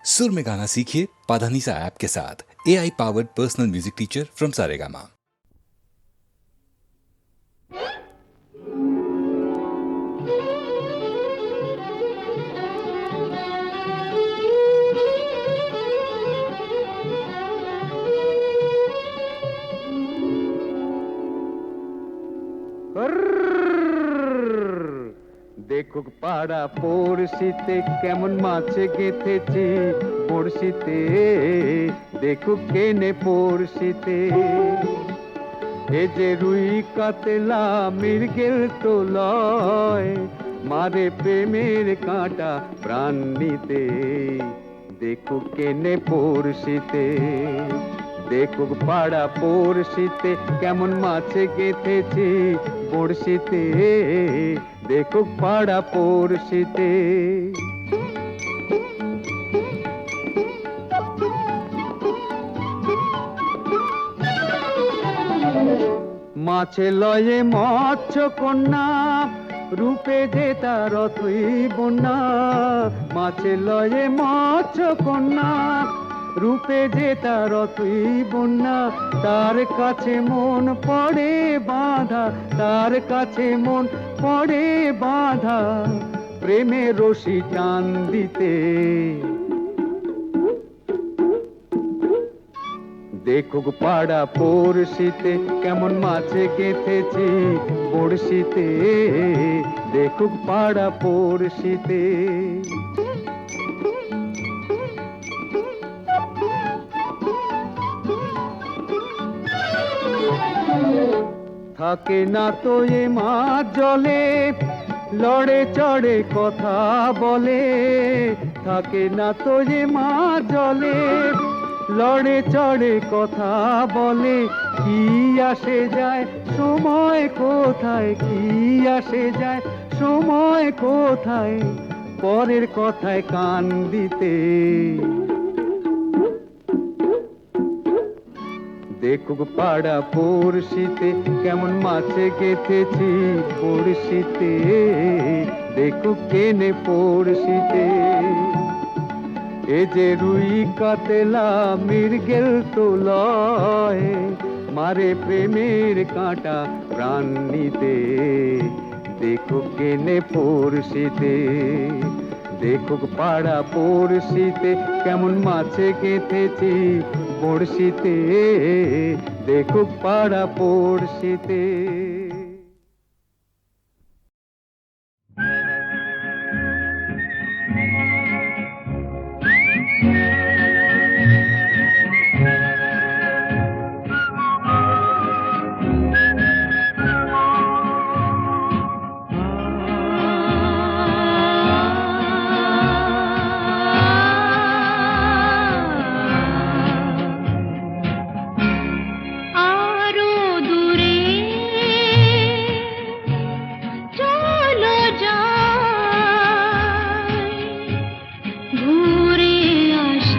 सुर में गाना सीखिए पाधानीसा ऐप के साथ। AI powered personal music teacher from Saregama. দেখুক পাড়া পড়শিতে কেমন মাছে গেথেছি পড়শিতে, দেখুক কেনে পড়শিতে। এ যে রুই কাতলা মৃগেল তো লয়, মারে প্রেমের কাঁটা প্রাণ নিতে, দেখুক কেনে পড়শিতে। দেখুক পাড়া পড়শিতে কেমন মাছে গেথেছি পড়শিতে, দেখুক পাড়া পড়শিতে। মাছে লয়ে মৎস্য কন্যা, রূপে যে তার অথই বন্যা। মাছে লয়ে মৎস্য কন্যা, রূপে যে তার অথই বন্যা। তার কাছে মন পড়ে বাঁধা, তার কাছে মন পড়ে বাঁধা, প্রেমে রশি টান দিতে। দেখুক পাড়া পড়শিতে কেমন মাছে গেথেছি পড়শিতে, দেখুক পাড়া পড়শিতে। থাকে না তো এ মাছ জলে, লড়ে চড়ে কথা বলে। থাকে না তো এ মাছ জলে, লড়ে চড়ে কথা বলে। কি আসে যায় সময় কোথায়, কি আসে যায় সময় কোথায়, পরের কথায় কান দিতে। দেখুক পাড়া পড়শিতে কেমন মাছে গেথেছি পড়শিতে, দেখুক কেনে পড়শিতে। এ যে রুই কাতলা মৃগেল তো লয়, মারে প্রেমের কাঁটা প্রাণ নিতে, দেখুক কেনে পড়শিতে। দেখুক পাড়া পড়শিতে কেমন মাছে গেথেছি পড়শিতে, দেখুক পাড়া পড়শিতে। ঘুরে আস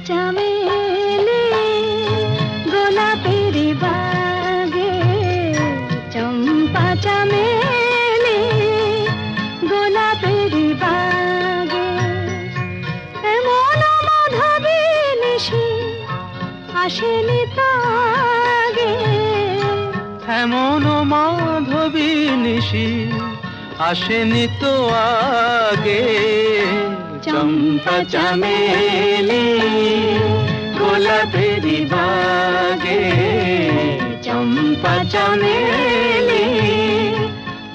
চামেলি গোলাপের বাগে, চম্পা চামেলি গোলাপের বাগে, এমন মাধবী নিশি আসেনি তো আগে, এমন মাধবী নিশি আসেনি তো আগে, চম্পা চামেলি গোলাপের বাগে, চম্পা চামেলি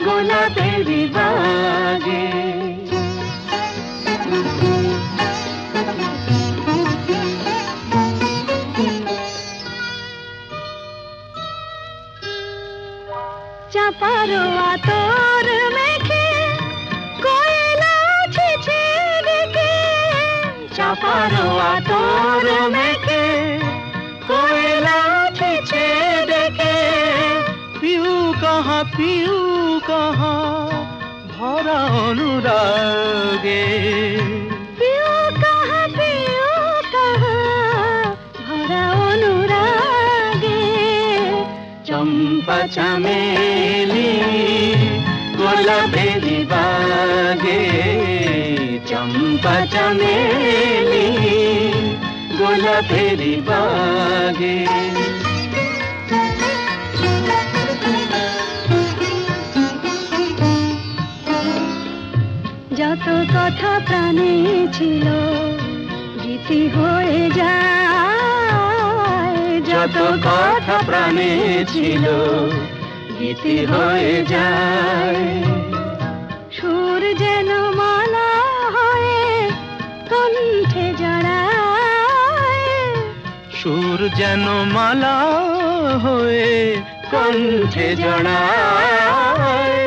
গোলাপের বাগে। চাপার আতর মেখে কোয়েলা ছেছে ডেকে, চাপার আতর মেখে কোয়েলা ছেছে ডেকে, পিউ কাহা ভরা অনুরাগে, পিউ কাহা ভরা অনুরাগে, চম্পা চামেলি গোলাপের বাগে, চম্পা চামেলি গোলাপের বাগে। যত কথা প্রাণে ছিল গীতি হয়ে যায়, যত কথা প্রাণে ছিল গীতি হয়ে যায়, সুর যেন মালা হয়ে কণ্ঠে জড়ায়, সুর যেন মালা হয়ে কণ্ঠে জড়ায়,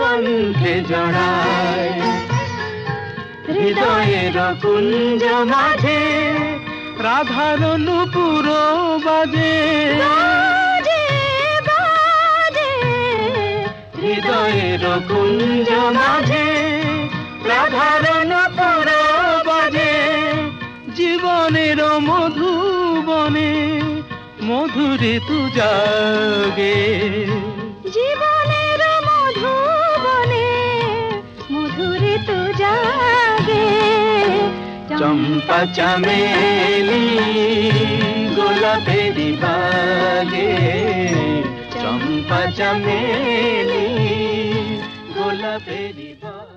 কণ্ঠে জড়ায়, হৃদয়ের কুঞ্জ মাঝে রাধার নূপুর বাজে, বাজে বাজে, হৃদয়ের কুঞ্জ মাঝে রাধার নূপুর বাজে, জীবনের মধুবনে মধুরে তু জাগে, জীবনের মধুবনে মধুরে তো জাগে, চম্পা চামেলি গোলাপের বাগে, চম্পা চামেলি গোলাপের বাগে।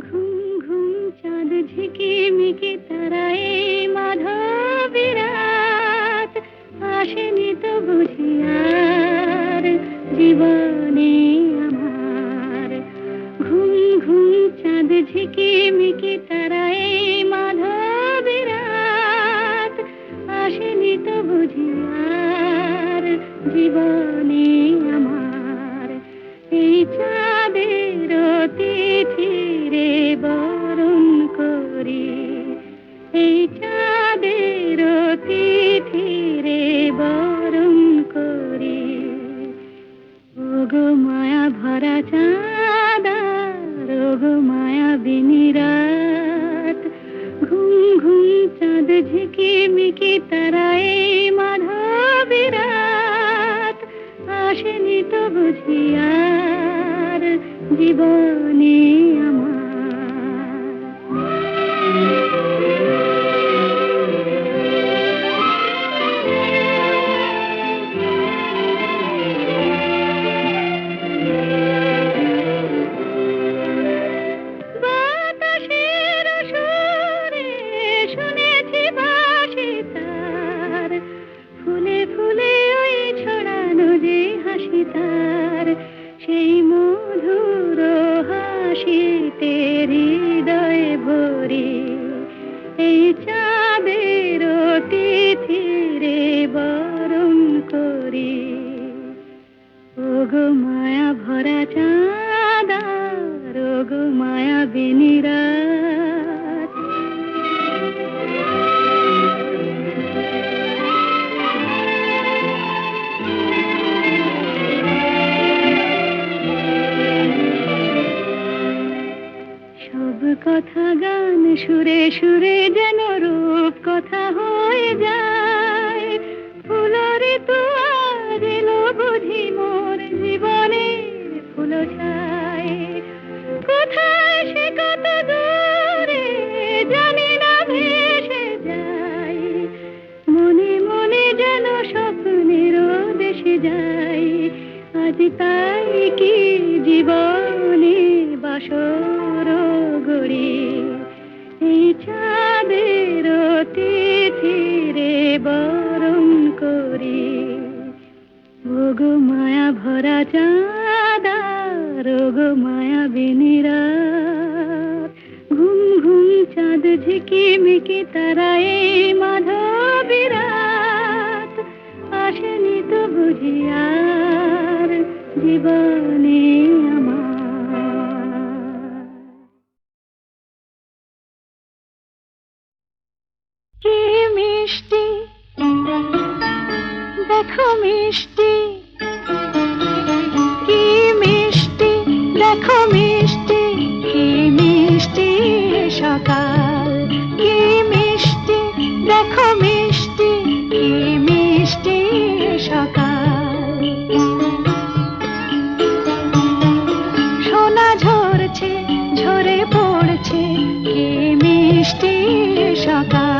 ঘুম ঘুম চাঁদ ঝিকে মিকে তারায় মাধবী রাত, আসেনি তো বুঝি আর জীবনে আমার, ঘুম ঘুম চাঁদ ঝিকে মিকে তারায় মাধবী রাত, আসেনি তো বুঝি আর জীবনে আমার, এই চাঁদের তিথিরে বরণ করি, এই চাঁদের তিথিরে বরণ করি, ওগো মায়া ভরা চাঁদার, ওগো মায়া বিনি রাত, ঘুম ঘুম চাঁদ ঝিকি মিকি তারায় মাধবী রাত, আসেনি তো বুঝি আর জীবনে আমার। বাতাসের সুরে শুনেছি বাঁশি তার, ফুলে ফুলে ওই ছড়ানো যে হাসি তার, সেই মধুর হাসি সুরে সুরে যেন রূপ কথা হয়ে যায়। ফুলরে তো আজ এলো বুঝি মোর জীবনের ফুল ছায়। কোথায় সে কত দূরে জানি না ভেসে যায়। মনে মনে যেন স্বপ্নের দেশে যাই। আজ তাই কি জীবনে বাসর গড়ি। এই চাঁদের তিথিরে বরণ করি। ওগো মায়া ভরা চাঁদা রোগো মায়া বিনিরা। ঘুম ঘুম চাঁদ ঝিকিমিকি তারা এই মাধবী রাত। আসেনি তো বুঝি আর জীবনে আমার। কি মিষ্টি দেখো মিষ্টি, কি মিষ্টি দেখো মিষ্টি, কি মিষ্টি সকাল। কি মিষ্টি দেখো মিষ্টি, কি মিষ্টি সকাল। সোনা ঝরছে ঝরে পড়ছে, কি মিষ্টি সকাল।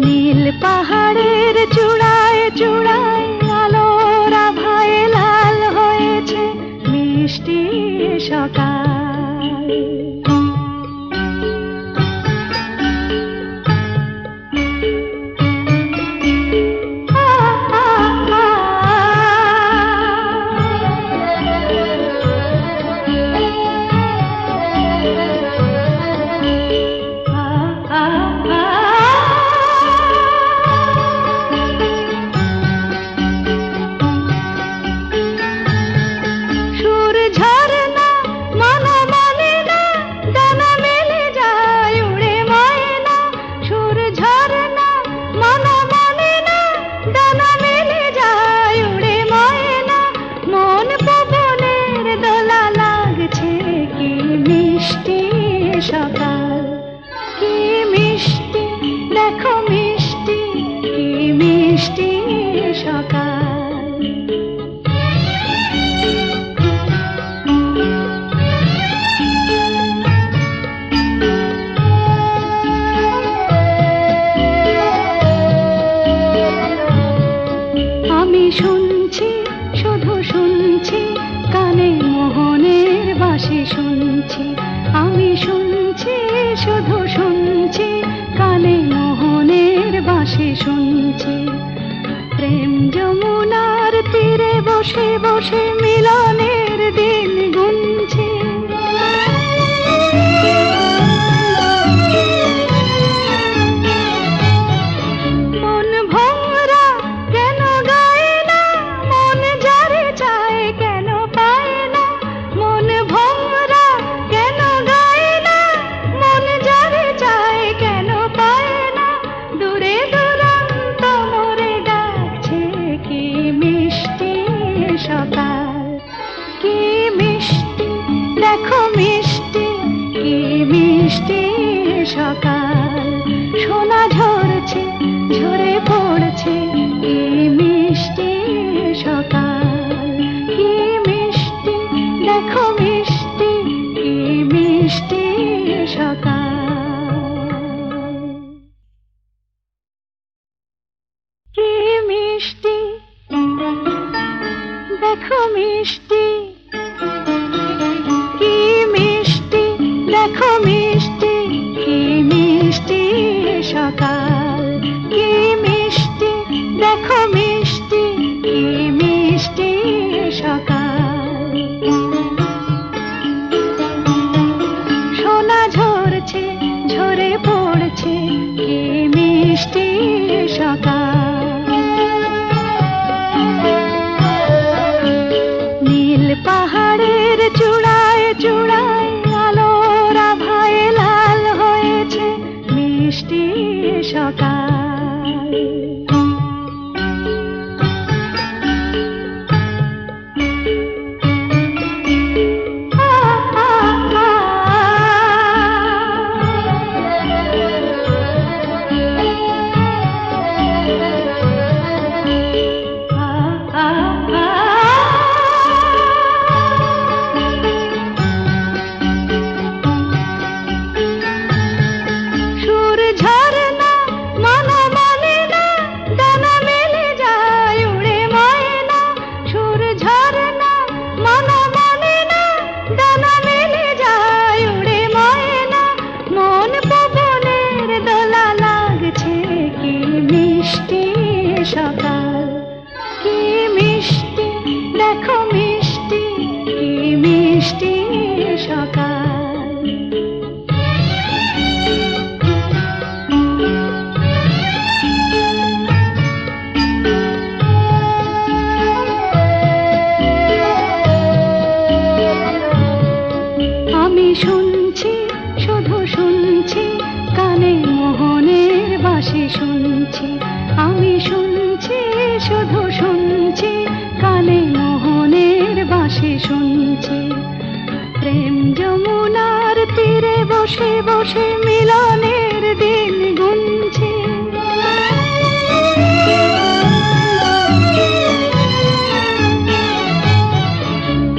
নীল পাহাড়ের চূড়ায় চূড়ায় আলোর আভায় লাল হয়েছে মিষ্টি সকাল। সকাল কি মিষ্টি দেখো মিষ্টি, কি মিষ্টি সকাল। আমি শুনছি শুধু শুনছি, কানে মোহনের বাঁশি শুনছি। আমি শুনছি শুধু শুনছি, কানে মোহনের বাঁশি শুনছি। প্রেম যমুনার তীরে বসে বসে মিলনের দিন গুনছি। মন ভোরা কেন গায় না, মন যারে চায় কেন পায় না। মন ভোরা কেন গায় না, মন যারে চায় কেন পায় না। দূরে দূরান্ত মোরে ডাকছে, কি মিষ্টি সকাল। কি মিষ্টি দেখো মিষ্টি, কি মিষ্টি সকাল। সোনা ঝরছে ঝরে পড়ছে, কি মিষ্টি সকাল। কি মিষ্টি দেখো মিষ্টি, কি মিষ্টি সকাল। কি মিষ্টি দেখো মিষ্টি, কি মিষ্টি দেখো মিষ্টি, কি মিষ্টি সকাল। কি মিষ্টি দেখো মিষ্টি, কি মিষ্টি সকাল। সোনা ঝরছে ঝরে পড়ছে, কি মিষ্টি সকাল। নীল পাহাড়ের চূড়ায় চূড়ায় আলোর আভায় লাল হয়েছে মিষ্টি সকাল। দোলা লাগছে, কি মিষ্টি সকাল, কি মিষ্টি, দেখো মিষ্টি, কি মিষ্টি সকাল। আমি শুনছি, শুধু শুনছি, কানে মোহনের বাঁশি শুনছি। আমি শুনছি, শুধু শুনছি, কানে মোহনের বাঁশি শুনছি। প্রেম যমুনার তীরে বসে বসে মিলনের দিন গুনছি।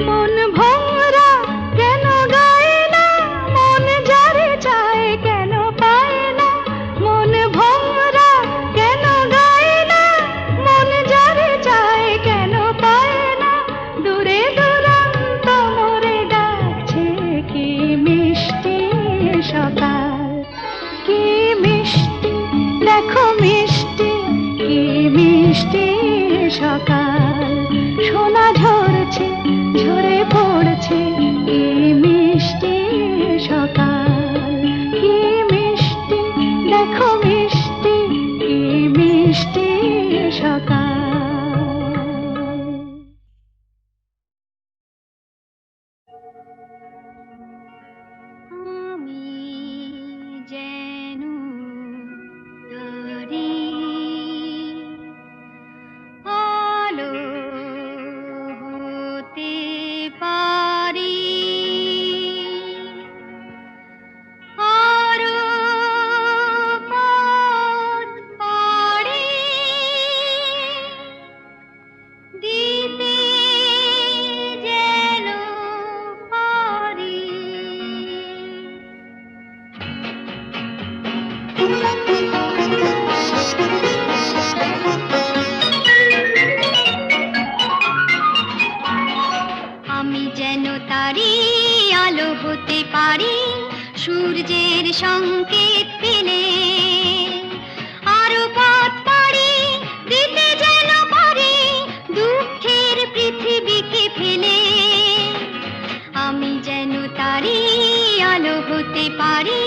মন ভোরা কেন গায় না, মন যারে চায় কেন পায় না। মন ভোরা কেন গায় না, মন যারে চায় কেন পায় না। দূরে দূরান্ত মোরে ডাকছে, কি মিষ্টি সকাল, কি মিষ্টি, দেখো মিষ্টি, কি মিষ্টি সকাল। সোনা ঝরছে, ঝরে পড়ছে, কি মিষ্টি সকাল, কি মিষ্টি, দেখো মিষ্টি, কি মিষ্টি সকাল। আমি যেন তারি, আলো হতে পারি, আরো পথ পাড়ি দিতে যেন পারি। আমি যেন তারি, আলো হতে পারি, সূর্যের সংকেত পেলে আরো পথ পাড়ি দিতে যেন পারি, দুঃখের পৃথিবীকে ফেলে। আমি যেন তারি, আলো হতে পারি,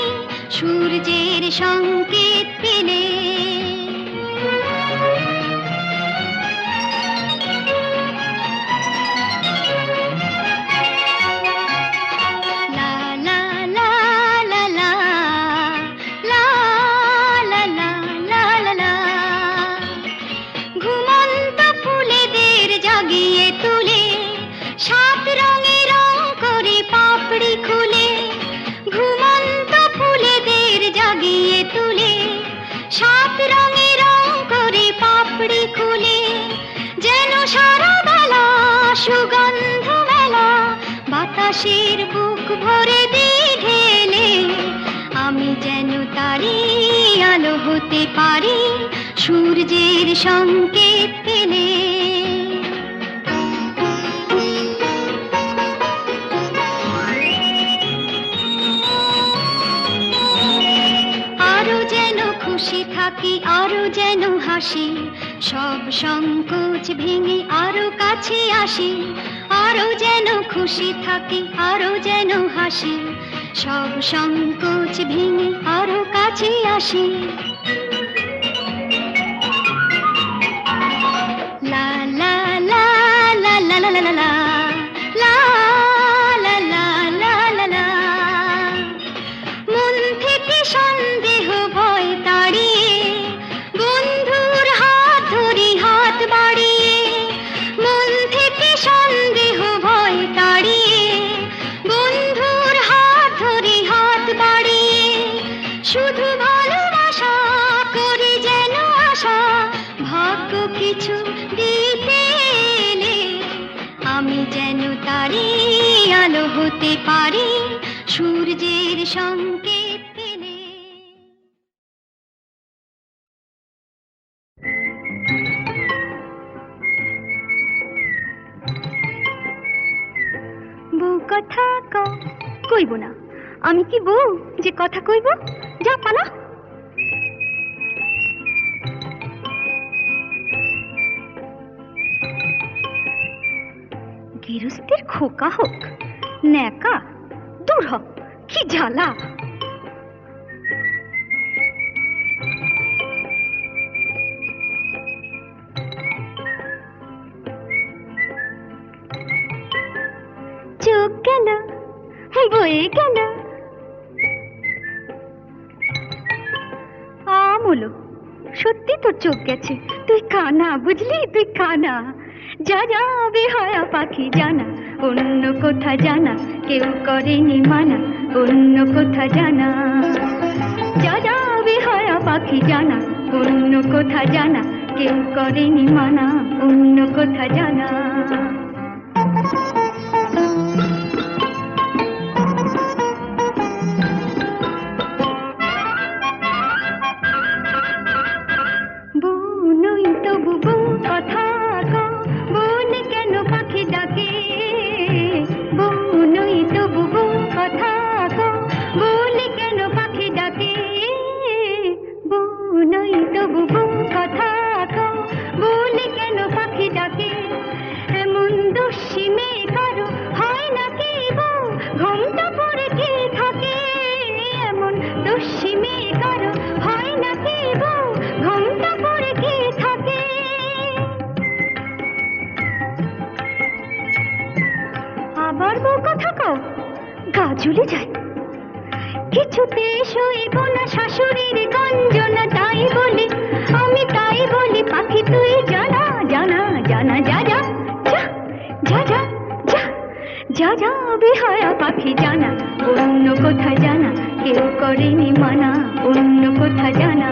সূর্যের সংকেত পেলে। লা লা লা লা লা, লা লা লা লা লা লা। ঘুমন্ত ফুলেদের জাগিয়ে তুলে, সাত রঙে রং করে পাপড়ি খুলে। ঘুমন্ত ফুলেদের জাগিয়ে তুলে, সাত রঙে রং করে পাপড়ি খুলে। যেন সারা বেলা সুগন্ধ মেলা, বাতাসের বুক ভরে দিয়ে ঢেলে। আমি যেন তারি, আলো হতে পারি, সূর্যের সংকেত পেলে। আরো যেন খুশি থাকি, আরো যেন হাসি, সব সংকোচ ভেঙে আরো কাছে আসি। আরো যেন খুশি থাকি, আরো যেন হাসি, সব সংকোচ ভেঙে আরো কাছে আসি। লা লা লা লা লা লা লা লা, লা লা লা লা লা লা। মন থেকে সন্দেহ ভয় তাড়িয়ে, বন্ধুর হাত ধরি হাত বাড়িয়ে। মন থেকে সন্দেহ ভয় তাড়িয়ে, বন্ধুর হাত ধরি হাত বাড়িয়ে। শুধু ভালোবাসা করি যেন আশা, ভাগ্য কিছু দিতে এলে। আমি যেন তারি, আলো হতে পারি, সূর্যের সংকেত পেলে। বউ কথা কইব না, আমি কি বউ যে কথা কইব? যা পালা। জাতের খোকা হোক, ন্যাকা, দূর হ, কি জ্বালা। চোখ গেল, বয়ে গেল, আমলো সত্যি তোর চোখ গেছে, তুই কানা, বুঝলি, তুই কানা। যা যা বেহায়া পাখি জানা, অন্য কোথা জানা, কেউ করেনি মানা, অন্য কোথা জানা। যা যা বেহায়া পাখি জানা, অন্য কোথা জানা, কেউ করেনি মানা, অন্য কোথা জানা। আবার বউ কথা কও, গা জ্বলে যায়। কিছুতে সইব না শাশুড়ির গঞ্জনা, তাই বলি আমি, তাই বলি পাখি তুই জানা, জানা, জানা, যা যা যা যা যা যা যা যা বেহায়া পাখি জানা, অন্য কোথা জানা, কেউ করেনি মানা, অন্য কোথা জানা।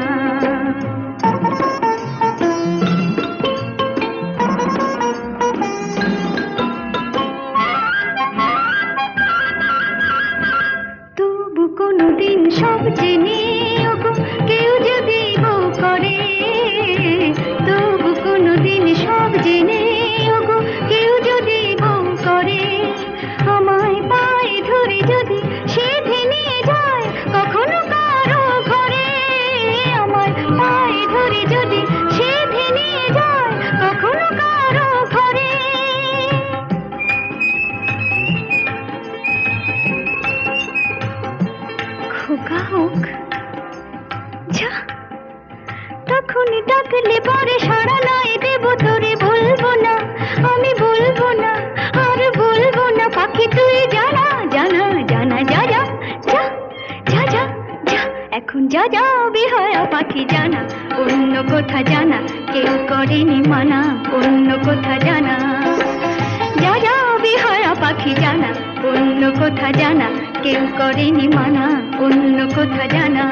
কোনদিন সব জেনে ওগো কেউ যদি বউ করে, তবু কোনদিন সব জেনে ওগো কেউ যদি বউ করে, আমায় পায়ে ধরে যদি সে ভেঙে যায় কখনো কারো ঘরে, আমায় পায়ে ধরে যদি সে ভেঙে যায় কখনো কারো ঘরে। খোকা হোক, যা তখন ডাকলে পরে সাড়া নাই দেব তোরে, বলবো না আমি, বলবো না আর বলবো না, পাখি তুই জানা, জানা, জানা, যা যা যা যা যা যা, এখন যা যা বেহায়া পাখি জানা, অন্য কোথা জানা, কেউ করেনি মানা, অন্য কোথা জানা। যা যা বেহায়া পাখি জানা, অন্য কোথা জানা, কেউ করেনি মানা, অন্য কোথা জানা।